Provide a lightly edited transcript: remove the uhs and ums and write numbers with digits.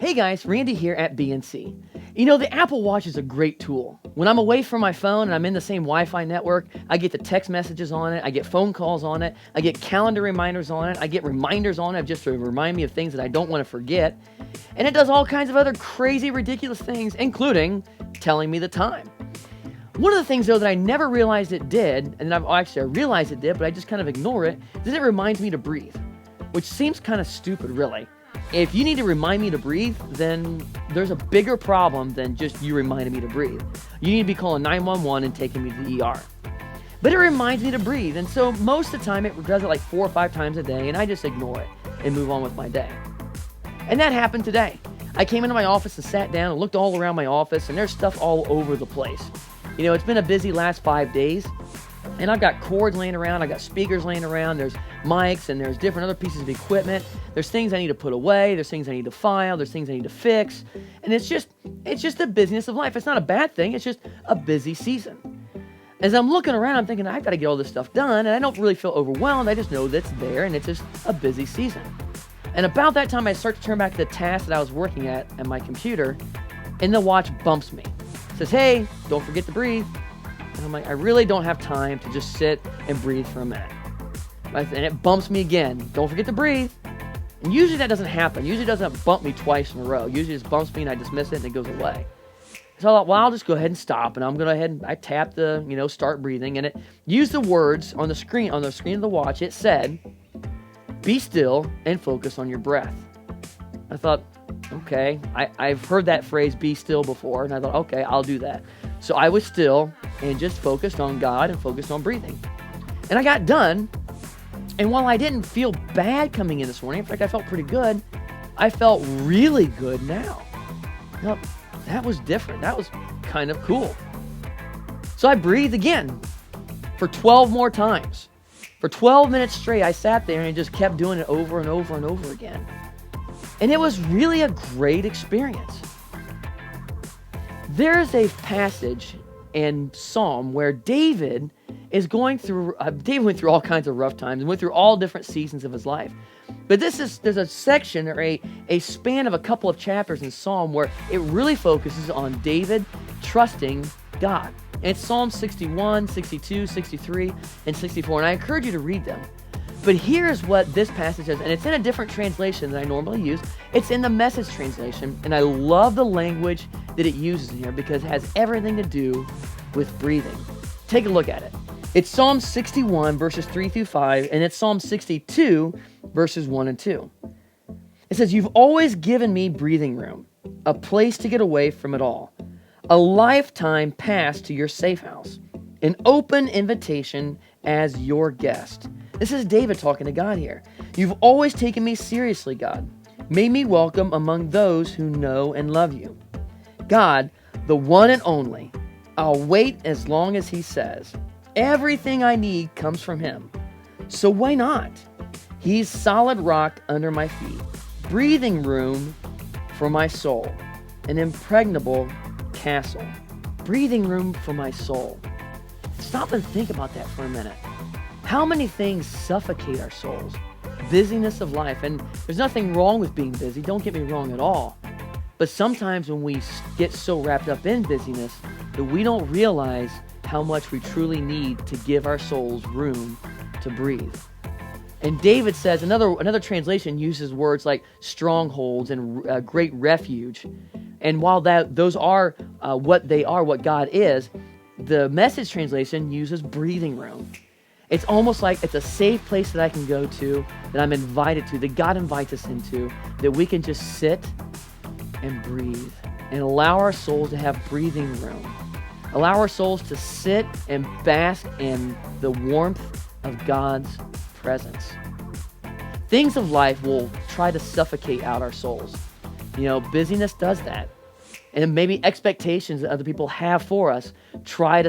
Hey guys, Randy here at BNC. The Apple Watch is a great tool. When I'm away from my phone and I'm in the same Wi-Fi network, I get the text messages on it, I get phone calls on it, I get calendar reminders on it, I get reminders on it just to remind me of things that I don't want to forget. And it does all kinds of other crazy, ridiculous things, including telling me the time. One of the things, though, that I never realized it did, and I realized it did, but I just kind of ignore it, is it reminds me to breathe, which seems kind of stupid, really. If you need to remind me to breathe, then there's a bigger problem than just you reminding me to breathe. You need to be calling 911 and taking me to the ER. But it reminds me to breathe, and so most of the time it does it like 4 or 5 times a day, and I just ignore it and move on with my day. And that happened today. I came into my office and sat down and looked all around my office, and there's stuff all over the place. It's been a busy last 5 days, and I've got cords laying around, I've got speakers laying around, there's mics, and there's different other pieces of equipment. There's things I need to put away, there's things I need to file, there's things I need to fix, and it's just the busyness of life. It's not a bad thing, it's just a busy season. As I'm looking around, I'm thinking, I've got to get all this stuff done, and I don't really feel overwhelmed, I just know that's there, and it's just a busy season. And about that time, I start to turn back to the task that I was working at my computer, and the watch bumps me. It says, hey, don't forget to breathe. And I'm like, I really don't have time to just sit and breathe for a minute. And it bumps me again. Don't forget to breathe. And usually that doesn't happen. Usually it doesn't bump me twice in a row. Usually it just bumps me and I dismiss it and it goes away. So I thought, well, I'll just go ahead and stop. And I'm going to go ahead and I tap the, start breathing. And it used the words on the screen of the watch. It said, be still and focus on your breath. I thought, okay, I've heard that phrase, be still, before. And I thought, okay, I'll do that. So I was still and just focused on God and focused on breathing. And I got done. And while I didn't feel bad coming in this morning, in fact, I felt pretty good, I felt really good now. Now, that was different. That was kind of cool. So I breathed again for 12 more times. For 12 minutes straight, I sat there and just kept doing it over and over and over again. And it was really a great experience. There's a passage in Psalm where David went through all kinds of rough times and went through all different seasons of his life. But there's a section or a span of a couple of chapters in Psalm where it really focuses on David trusting God. And it's Psalm 61, 62, 63, and 64. And I encourage you to read them. But here's what this passage says, and it's in a different translation than I normally use. It's in the Message translation, and I love the language that it uses in here because it has everything to do with breathing. Take a look at it. It's Psalm 61, verses 3 through 5, and it's Psalm 62, verses 1 and 2. It says, you've always given me breathing room, a place to get away from it all, a lifetime passed to your safe house, an open invitation as your guest. This is David talking to God here. You've always taken me seriously, God. Made me welcome among those who know and love you. God, the one and only. I'll wait as long as he says. Everything I need comes from him. So why not? He's solid rock under my feet, breathing room for my soul, an impregnable castle. Breathing room for my soul. Stop and think about that for a minute. How many things suffocate our souls? Busyness of life. And there's nothing wrong with being busy. Don't get me wrong at all. But sometimes when we get so wrapped up in busyness that we don't realize how much we truly need to give our souls room to breathe. And David says, another translation uses words like strongholds and great refuge. And while those are what they are, what God is, the Message translation uses breathing room. It's almost like it's a safe place that I can go to, that I'm invited to, that God invites us into, that we can just sit and breathe and allow our souls to have breathing room. Allow our souls to sit and bask in the warmth of God's presence. Things of life will try to suffocate out our souls. Busyness does that. And maybe expectations that other people have for us try to